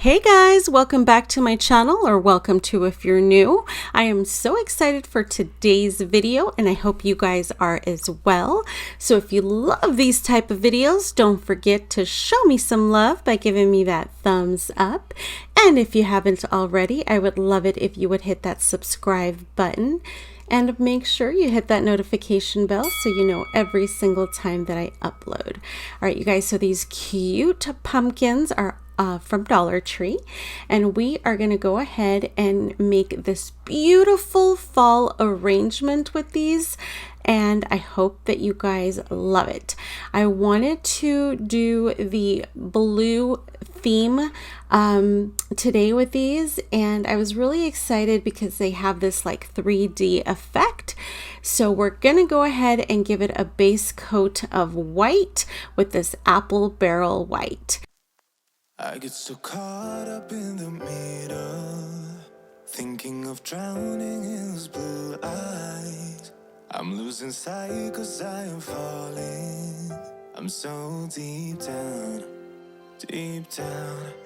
Hey guys, welcome back to my channel, or welcome to if you're new. I am so excited for today's video and I hope you guys are as well. So if you love these type of videos, don't forget to show me some love by giving me that thumbs up. And if you haven't already, I would love it if you would hit that subscribe button and make sure you hit that notification bell so you know every single time that I upload. All right, you guys, so these cute pumpkins are from Dollar Tree, and we are going to go ahead and make this beautiful fall arrangement with these, and I hope that you guys love it. I wanted to do the blue theme today with these, and I was really excited because they have this like 3D effect. So we're gonna go ahead and give it a base coat of white with this apple barrel white. I get so caught up in the middle, thinking of drowning in those blue eyes. I'm losing sight 'cause I am falling. I'm so deep down,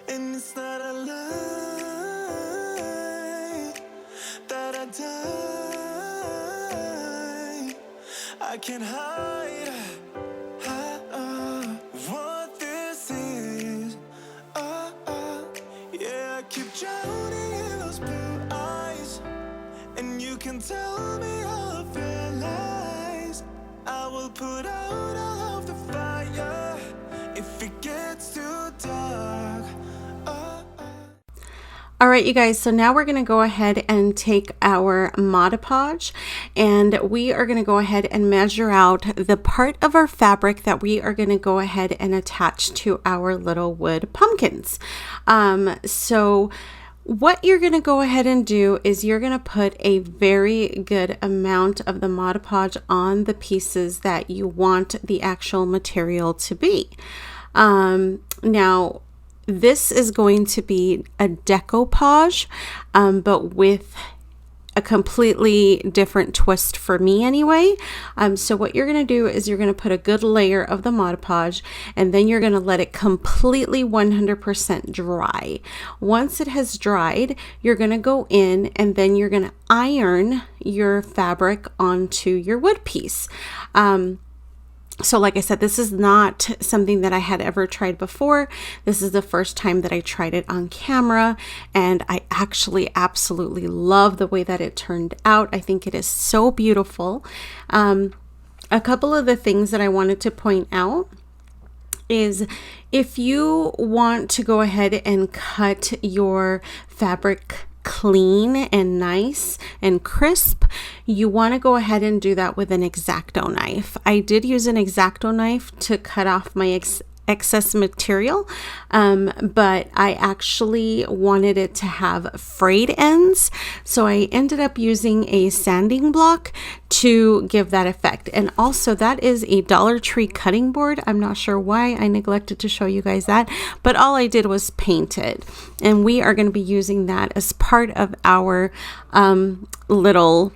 and it's not a lie that I die. I can't hide what this is. Yeah, I keep drowning in those blue eyes, and you can tell me all of your lies. I will put out all of the fire if it gets too dark. All right, you guys, so now we're going to go ahead and take our Mod Podge, and we are going to go ahead and measure out the part of our fabric that we are going to go ahead and attach to our little wood pumpkins. So what you're going to go ahead and do is you're going to put a very good amount of the Mod Podge on the pieces that you want the actual material to be. Now, this is going to be a decoupage, but with a completely different twist for me anyway. So what you're going to do is you're going to put a good layer of the Mod Podge, and then you're going to let it completely 100% dry. Once it has dried, you're going to go in and then you're going to iron your fabric onto your wood piece. So like I said, this is not something that I had ever tried before. This is the first time that I tried it on camera, and I actually absolutely love the way that it turned out. I think it is so beautiful. A couple of the things that I wanted to point out is if you want to go ahead and cut your fabric clean and nice and crisp, you want to go ahead and do that with an X-Acto knife. I did use an X-Acto knife to cut off my excess material, but I actually wanted it to have frayed ends, so I ended up using a sanding block to give that effect. And also, that is a Dollar Tree cutting board. I'm not sure why I neglected to show you guys that, but all I did was paint it, and we are going to be using that as part of our little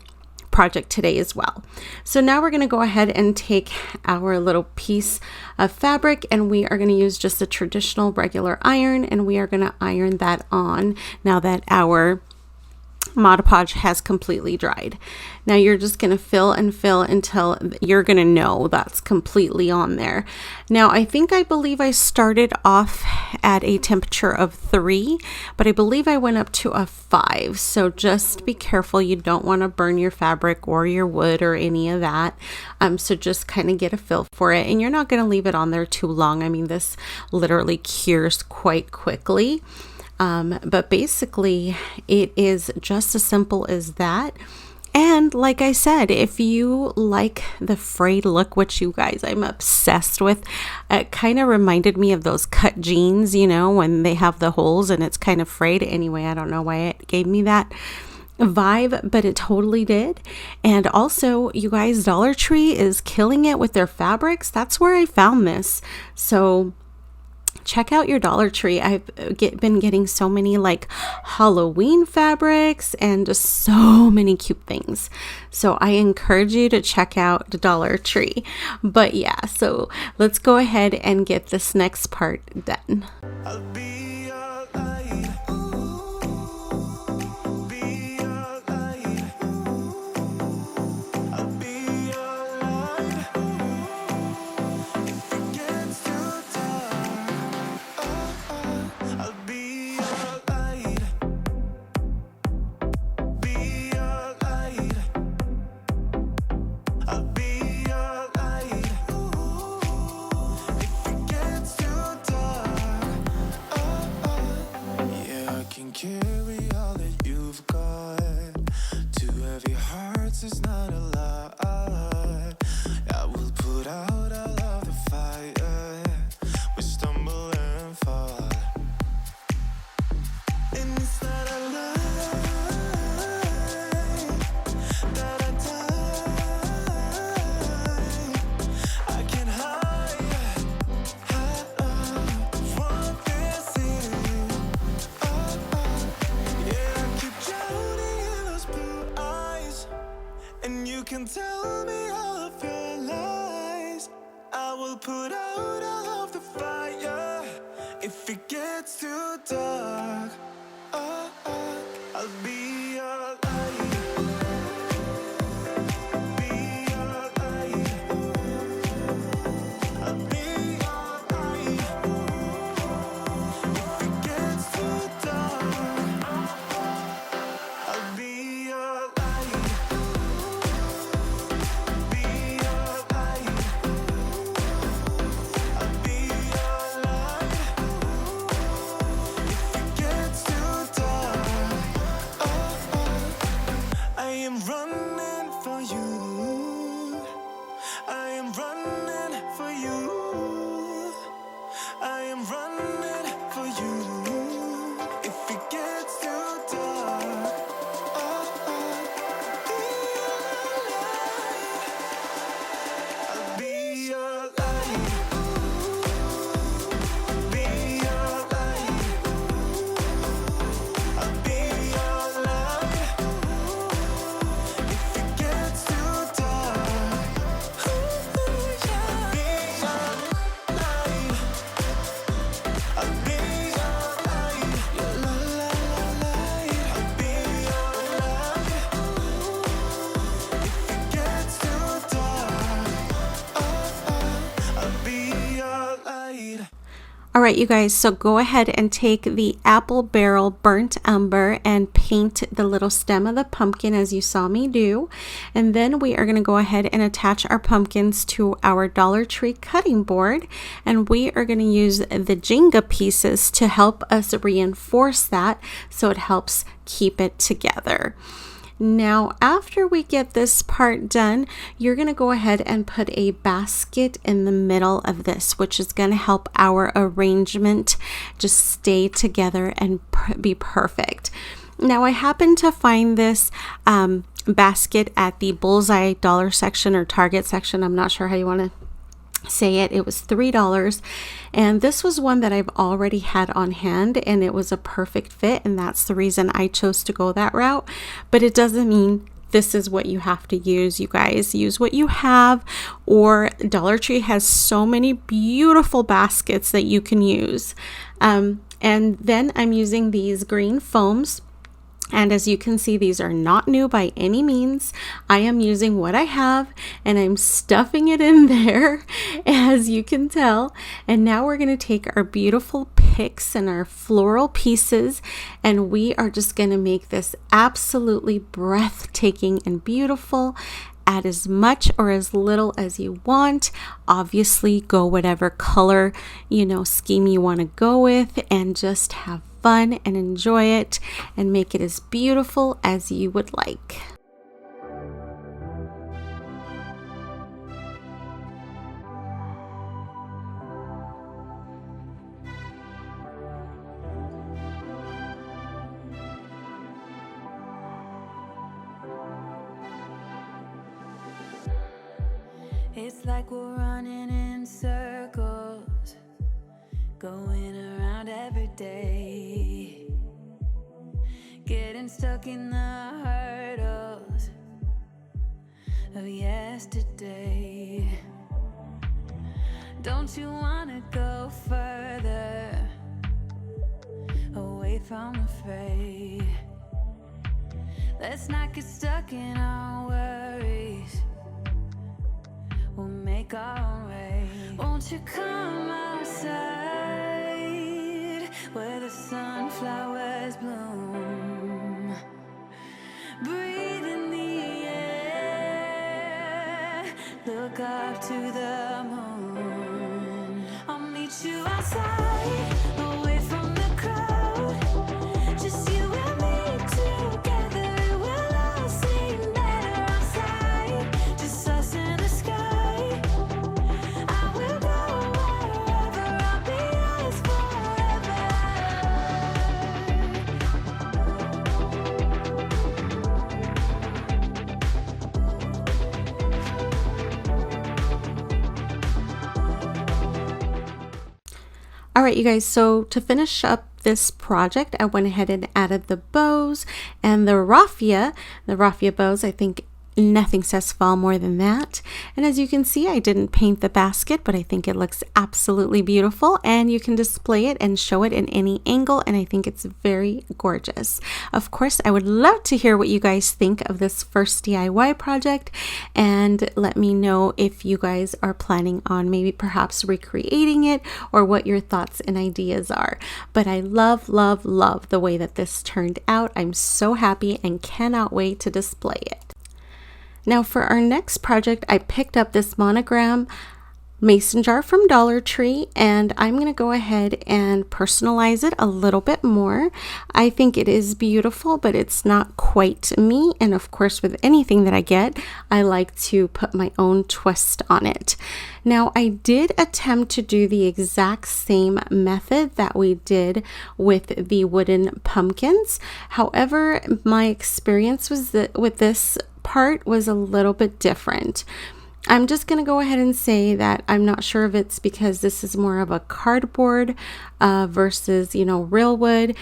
project today as well. So now we're going to go ahead and take our little piece of fabric, and we are going to use just a traditional regular iron, and we are going to iron that on now that our Mod Podge has completely dried. Now you're just going to fill and fill until you're going to know that's completely on there. Now I believe I started off at a temperature of 3, but I believe I went up to a 5. So just be careful. You don't want to burn your fabric or your wood or any of that. So just kind of get a feel for it, and you're not going to leave it on there too long. I mean, this literally cures quite quickly. But basically it is just as simple as that. And like I said, if you like the frayed look, which you guys, I'm obsessed with, it kind of reminded me of those cut jeans, you know, when they have the holes and it's kind of frayed. Anyway, I don't know why it gave me that vibe, but it totally did. And also, you guys, Dollar Tree is killing it with their fabrics. That's where I found this. So check out your Dollar Tree. I've been getting so many like Halloween fabrics and just so many cute things. So I encourage you to check out the Dollar Tree. But yeah, so let's go ahead and get this next part done. I'll be your light. put out all of the fire. We stumble and fall, and it's not a lie that I die. I can't hide what this is. Yeah, I keep drowning in those blue eyes, and you can tell me all of your lies. I will put out all of the fire if it gets too dark. I'll be your light. Be your light. I'll be your light. If it gets too dark, I'll be your light. Be your light. I'll be your light. If it gets too dark, I am running for you. I am running for you. I am running for you. If it gets too dark, I'll be your light. Be your light. I'll be your light. If it gets too dark, I'll be your light. I'll be your light. Your light. I'll be your light. If it gets too dark, I'll be your light. All right, you guys, so go ahead and take the apple barrel burnt umber and paint the little stem of the pumpkin as you saw me do. And then we are going to go ahead and attach our pumpkins to our Dollar Tree cutting board. And we are going to use the Jenga pieces to help us reinforce that so it helps keep it together. Now, after we get this part done, you're going to go ahead and put a basket in the middle of this, which is going to help our arrangement just stay together and be perfect. Now, I happened to find this basket at the Bullseye dollar section or Target section. I'm not sure how you want to say it. It was $3, and this was one that I've already had on hand, and it was a perfect fit, and that's the reason I chose to go that route. But it doesn't mean this is what you have to use. You guys use what you have, or Dollar Tree has so many beautiful baskets that you can use. And then I'm using these green foams. And as you can see, these are not new by any means. I am using what I have and I'm stuffing it in there, as you can tell. And now we're going to take our beautiful picks and our floral pieces, and we are just going to make this absolutely breathtaking and beautiful. Add as much or as little as you want. Obviously, go whatever color, scheme you want to go with, and just have fun and enjoy it and make it as beautiful as you would like. It's like we're running in circles, going around every day, getting stuck in the hurdles of yesterday. Don't you wanna go further, away from the fray? Let's not get stuck in our worries, we'll make our own way. Won't you come outside where the sunflowers bloom? Breathe in the air, look up to the moon. I'll meet you outside, away from the crowd. Just you and me together, it will all seem better outside. Just us in the sky. All right, you guys, so to finish up this project, I went ahead and added the bows and the raffia bows. I think nothing says fall more than that. And as you can see, I didn't paint the basket, but I think it looks absolutely beautiful, and you can display it and show it in any angle, and I think it's very gorgeous. Of course, I would love to hear what you guys think of this first DIY project, and let me know if you guys are planning on maybe perhaps recreating it or what your thoughts and ideas are. But I love, love, love the way that this turned out. I'm so happy and cannot wait to display it. Now for our next project, I picked up this monogram mason jar from Dollar Tree, and I'm going to go ahead and personalize it a little bit more. I think it is beautiful, but it's not quite me. And of course, with anything that I get, I like to put my own twist on it. Now, I did attempt to do the exact same method that we did with the wooden pumpkins. However, my experience was that with this part was a little bit different. I'm just going to go ahead and say that I'm not sure if it's because this is more of a cardboard versus, real wood.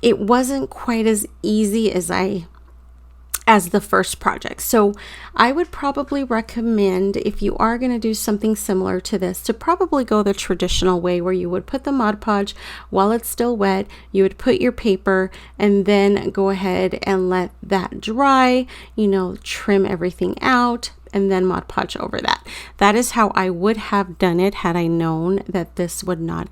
It wasn't quite as easy as the first project. So I would probably recommend, if you are going to do something similar to this, to probably go the traditional way, where you would put the Mod Podge while it's still wet, you would put your paper, and then go ahead and let that dry, trim everything out, and then Mod Podge over that. That is how I would have done it had I known that this would not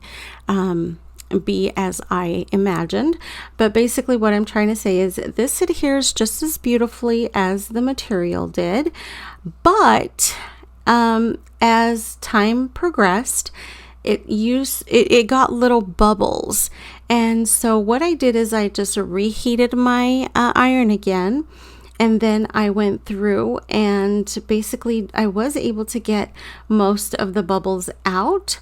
be as I imagined. But basically what I'm trying to say is this adheres just as beautifully as the material did, but as time progressed, it got little bubbles. And so what I did is I just reheated my iron again, and then I went through and basically I was able to get most of the bubbles out.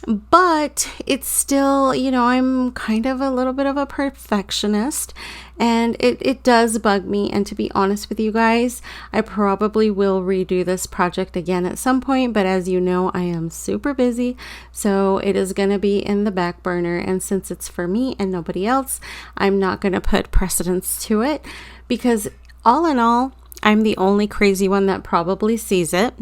But it's still, I'm kind of a little bit of a perfectionist, and it does bug me. And to be honest with you guys, I probably will redo this project again at some point. But as you know, I am super busy, so it is going to be in the back burner. And since it's for me and nobody else, I'm not going to put precedence to it, because all in all, I'm the only crazy one that probably sees it.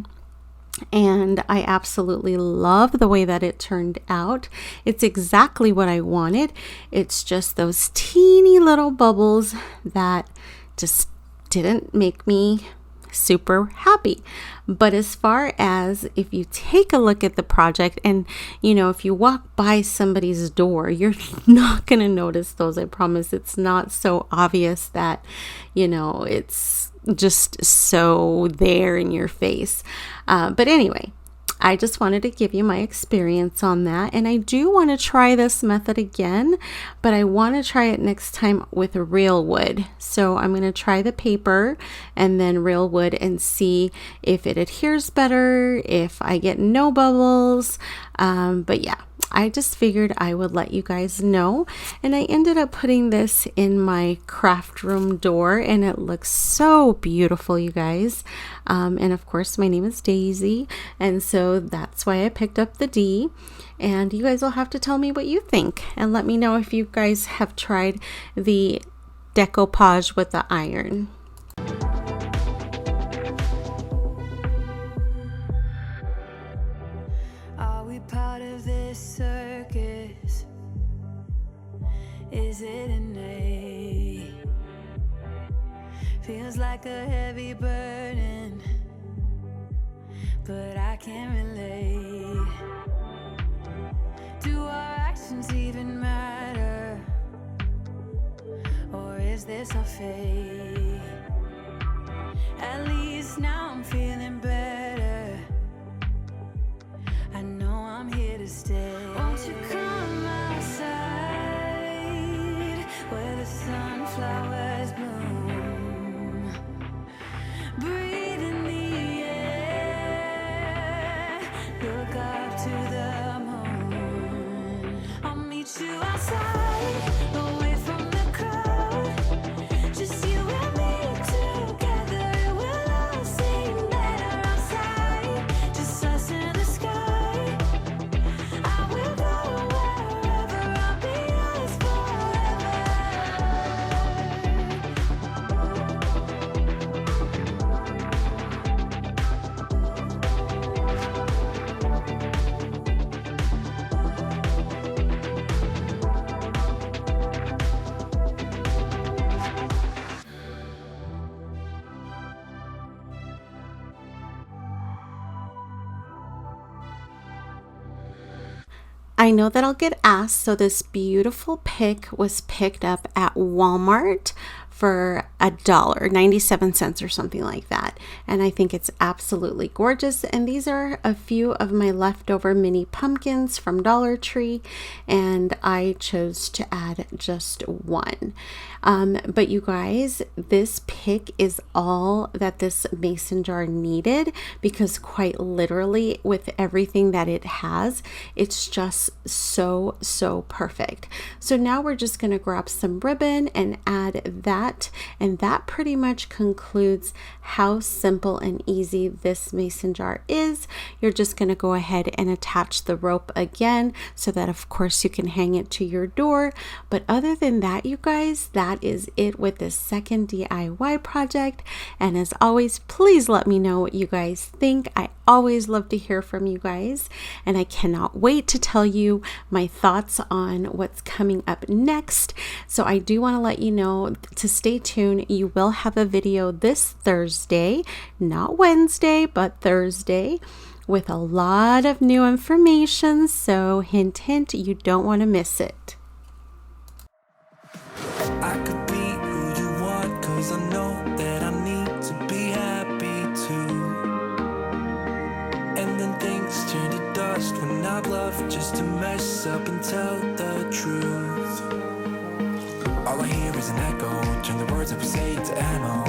And I absolutely love the way that it turned out. It's exactly what I wanted. It's just those teeny little bubbles that just didn't make me super happy. But as far as if you take a look at the project and, if you walk by somebody's door, you're not going to notice those. I promise. It's not so obvious that, it's just so there in your face. But anyway, I just wanted to give you my experience on that. And I do want to try this method again, but I want to try it next time with real wood. So I'm going to try the paper and then real wood and see if it adheres better, if I get no bubbles. But yeah, I just figured I would let you guys know. And I ended up putting this in my craft room door, and it looks so beautiful, you guys. And of course, my name is Daisy, and so that's why I picked up the D. And you guys will have to tell me what you think, and let me know if you guys have tried the decoupage with the iron. Are we part of this circus? Is it innate? Feels like a heavy burden, but I can't relate. Do our actions even matter? Or is this our fate? At least now I'm feeling better. I know I'm here to stay. Won't you come outside where the sunflowers bloom? Breathe in the air. Look up to the moon. I'll meet you outside, away from the crowd. Just you and me together, it will all seem better outside. Just us in the sky. I will go away. I know that I'll get asked, so this beautiful pick was picked up at Walmart for $1.97 or something like that, and I think it's absolutely gorgeous. And these are a few of my leftover mini pumpkins from Dollar Tree, and I chose to add just one. But you guys, this pick is all that this mason jar needed, because quite literally with everything that it has, it's just so perfect. So now we're just going to grab some ribbon and add that, and that pretty much concludes how simple and easy this mason jar is. You're just going to go ahead and attach the rope again so that of course you can hang it to your door. But other than that, you guys, that is it with this second DIY project. And as always, please let me know what you guys think. I always love to hear from you guys, and I cannot wait to tell you my thoughts on what's coming up next. So I do want to let you know to stay tuned. You will have a video this Thursday, not Wednesday, but Thursday, with a lot of new information. So hint, hint, you don't want to miss it. I could be who you want, 'cause I know that I need to be happy too. And then things turn to dust when I bluff just to mess up and tell the truth. All I hear is an echo, turn the words that we say to ammo.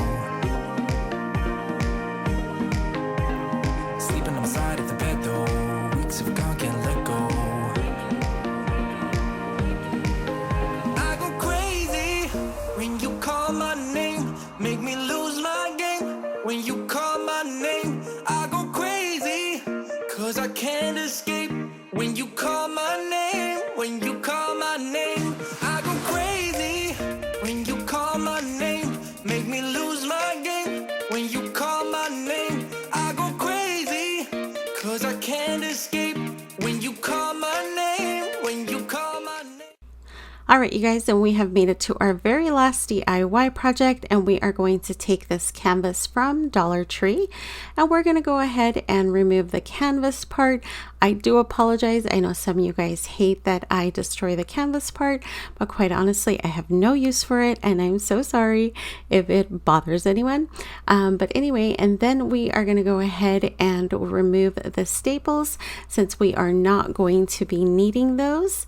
Sleeping on the side of the bed though, weeks have gone, can't let go. I go crazy when you call my name, make me lose my game. When you call my name, I go crazy, 'cause I can't escape. When you call my name, when you call my name, I go crazy. When you call my name, make me lose my game. When you call my name, I go crazy, 'cause I can't escape. When you call my name, when you call my name. All right, you guys, and we have made it to our very last DIY project, and we are going to take this canvas from Dollar Tree, and we're going to go ahead and remove the canvas part. I do apologize. I know some of you guys hate that I destroy the canvas part, but quite honestly, I have no use for it, and I'm so sorry if it bothers anyone. But anyway, and then we are going to go ahead and remove the staples, since we are not going to be needing those.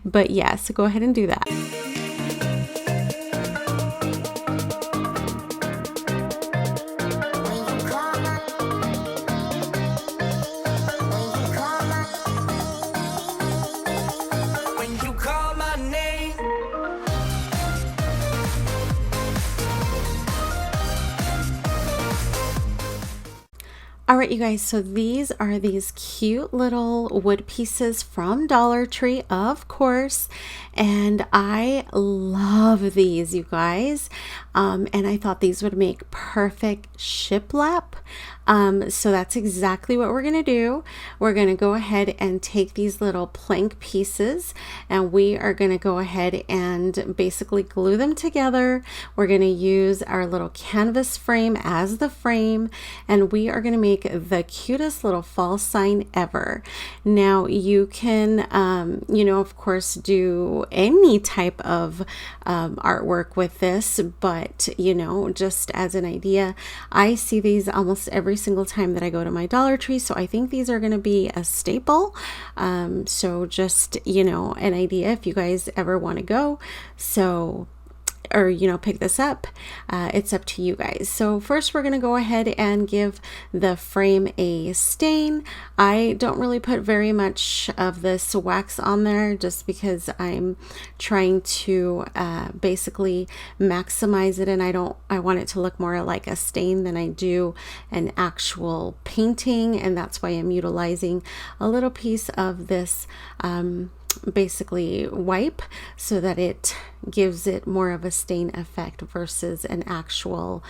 But yeah, so go ahead and do that. All right, you guys, so these are these cute little wood pieces from Dollar Tree, of course, and I love these, you guys, and I thought these would make perfect shiplap. So that's exactly what we're going to do. We're going to go ahead and take these little plank pieces, and we are going to go ahead and basically glue them together. We're going to use our little canvas frame as the frame, and we are going to make the cutest little fall sign ever. Now you can, of course, do any type of artwork with this, but, just as an idea, I see these almost every single time that I go to my Dollar Tree, so I think these are going to be a staple. So just, an idea if you guys ever want to go. So, or pick this up, it's up to you guys. So first we're going to go ahead and give the frame a stain. I don't really put very much of this wax on there, just because I'm trying to basically maximize it, and I want it to look more like a stain than I do an actual painting, and that's why I'm utilizing a little piece of this basically wipe, so that it gives it more of a stain effect versus an actual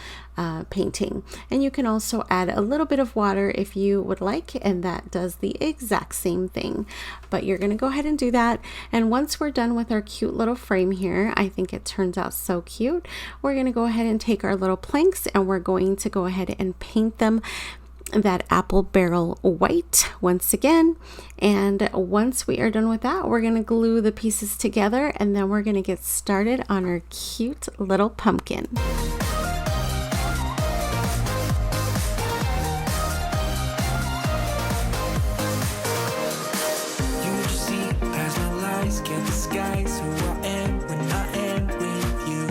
painting. And you can also add a little bit of water if you would like, and that does the exact same thing. But you're going to go ahead and do that, and once we're done with our cute little frame here, I think it turns out so cute, we're going to go ahead and take our little planks, and we're going to go ahead and paint them that apple barrel white once again. And once we are done with that, we're going to glue the pieces together, and then we're going to get started on our cute little pumpkin. Can't disguise who I am when I am with you.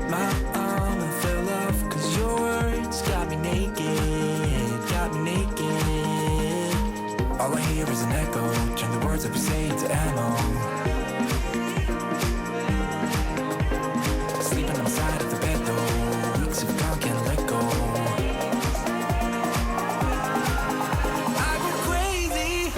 My armor fell off cause your words got me naked, got me naked. All I hear is an echo, turn the words that we say into ammo. Sleeping on the side of the bed though, weeks of gone can't let go. I go crazy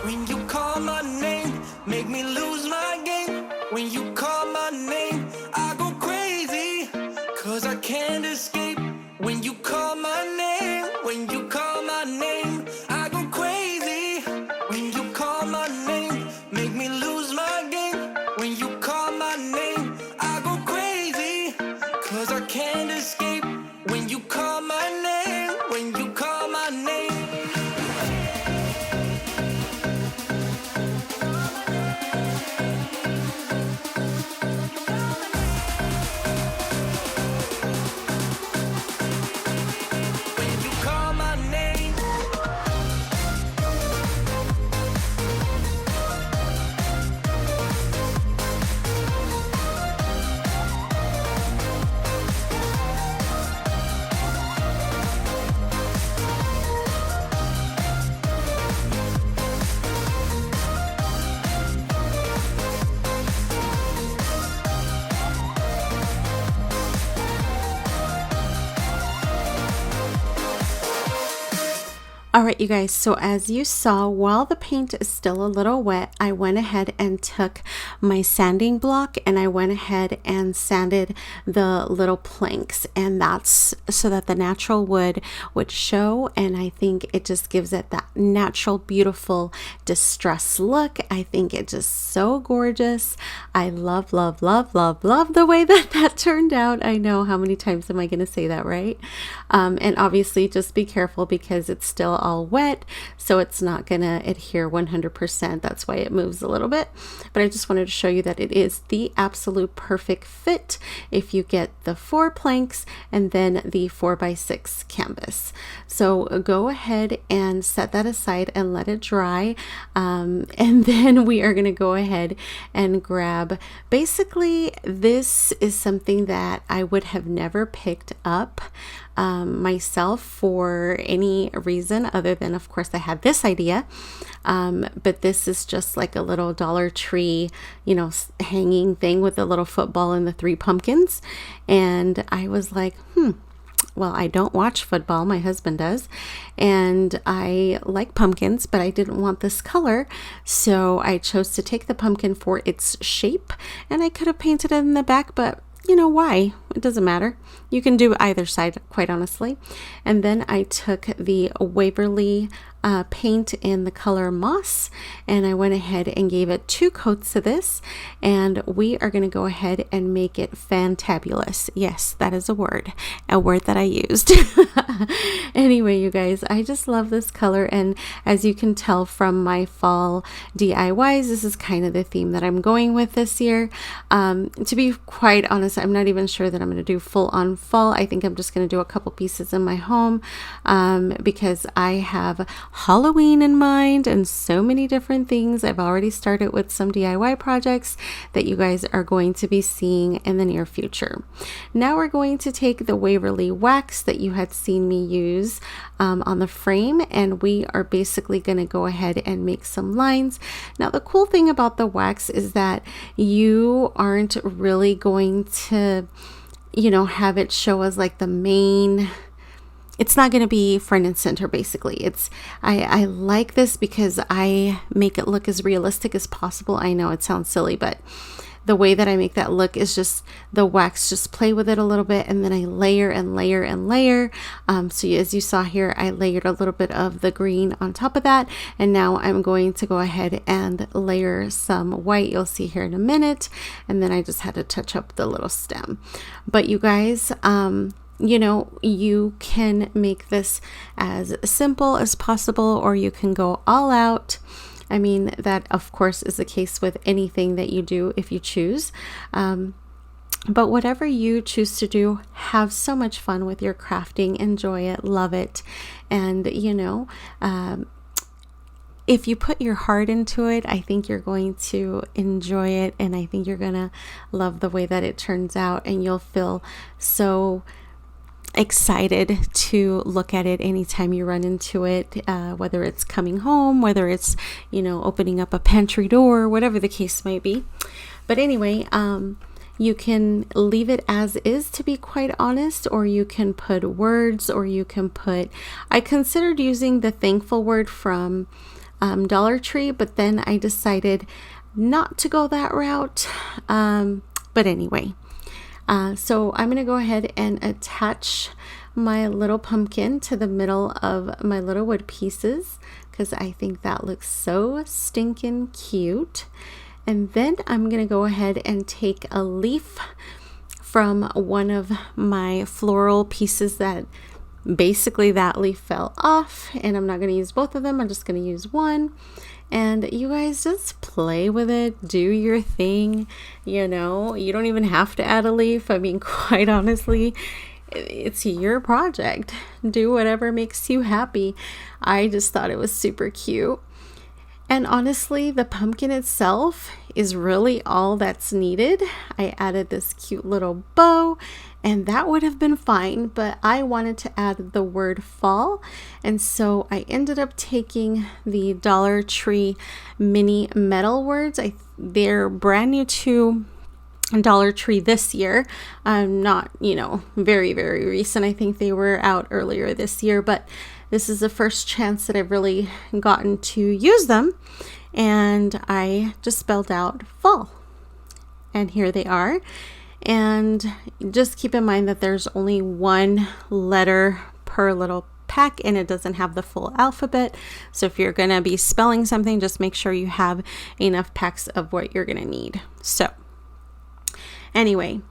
when you call my name. Make me lose my game when you call my name. I go crazy, cause I can't escape when you call my name. When you call my name, I go crazy when you call my name. Make me lose my game when you call my name. I go crazy, cause I can't escape when you call my name. When you call my name. All right, you guys, so as you saw, while the paint is still a little wet, I went ahead and took my sanding block and I went ahead and sanded the little planks, and that's so that the natural wood would show, and I think it just gives it that natural, beautiful distress look. I think it's just so gorgeous. I love, love, love, love, love the way that that turned out. I know, how many times am I going to say that, right? And obviously just be careful because it's still all wet, so it's not gonna adhere 100%. That's why it moves a little bit, but I just wanted to show you that it is the absolute perfect fit if you get the 4 planks and then the 4x6 canvas. So go ahead and set that aside and let it dry, and then we are going to go ahead and grab, basically this is something that I would have never picked up myself for any reason other than, of course, I had this idea, but this is just like a little Dollar Tree, you know, hanging thing with a little football and the 3 pumpkins, and I was like, well, I don't watch football, my husband does, and I like pumpkins, but I didn't want this color, so I chose to take the pumpkin for its shape, and I could have painted it in the back, but you know why? It doesn't matter. You can do either side, quite honestly. And then I took the Waverly paint in the color moss, and I went ahead and gave it 2 coats of this, and we are going to go ahead and make it fantabulous. Yes, that is a word that I used. Anyway, you guys, I just love this color, and as you can tell from my fall DIYs, this is kind of the theme that I'm going with this year. To be quite honest, I'm not even sure that I'm going to do full on fall. I think I'm just going to do a couple pieces in my home, because I have Halloween in mind and so many different things. I've already started with some DIY projects that you guys are going to be seeing in the near future. Now we're going to take the Waverly wax that you had seen me use on the frame, and we are basically going to go ahead and make some lines. Now the cool thing about the wax is that you aren't really going to, you know, have it show as like the main, it's not going to be front and center. Basically, it's I like this because I make it look as realistic as possible. I know it sounds silly, but the way that I make that look is just the wax, just play with it a little bit, and then I layer and layer and layer. So as you saw here, I layered a little bit of the green on top of that, and now I'm going to go ahead and layer some white. You'll see here in a minute, and then I just had to touch up the little stem. But you guys, you know, you can make this as simple as possible, or you can go all out. I mean, that of course is the case with anything that you do if you choose. But whatever you choose to do, have so much fun with your crafting, enjoy it, love it. And, you know, if you put your heart into it, I think you're going to enjoy it. And I think you're going to love the way that it turns out. And you'll feel so excited to look at it anytime you run into it, whether it's coming home, whether it's, you know, opening up a pantry door, whatever the case might be. But anyway, you can leave it as is, to be quite honest, or you can put words, or you can put, I considered using the thankful word from Dollar Tree, but then I decided not to go that route. But anyway, so I'm going to go ahead and attach my little pumpkin to the middle of my little wood pieces, because I think that looks so stinking cute. And then I'm going to go ahead and take a leaf from one of my floral pieces that basically that leaf fell off, and I'm not going to use both of them. I'm just going to use one. And you guys just play with it, do your thing. You know, you don't even have to add a leaf. I mean, quite honestly, it's your project. Do whatever makes you happy. I just thought it was super cute. And honestly, the pumpkin itself is really all that's needed. I added this cute little bow, and that would have been fine, but I wanted to add the word fall. And so I ended up taking the Dollar Tree mini metal words. They're brand new to Dollar Tree this year. Not, you know, very, very recent. I think they were out earlier this year, but this is the first chance that I've really gotten to use them. And I just spelled out fall. And here they are. And just keep in mind that there's only one letter per little pack, and it doesn't have the full alphabet. So if you're going to be spelling something, just make sure you have enough packs of what you're going to need. So anyway,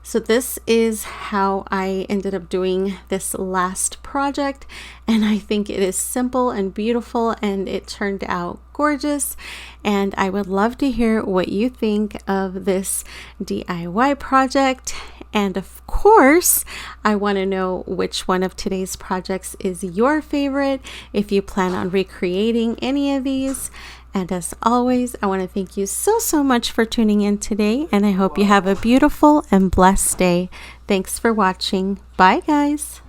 so this is how I ended up doing this last project, and I think it is simple and beautiful, and it turned out gorgeous. And I would love to hear what you think of this DIY project. And of course, I want to know which one of today's projects is your favorite, if you plan on recreating any of these. And as always, I want to thank you so much for tuning in today, and I hope you have a beautiful and blessed day. Thanks for watching. Bye, guys.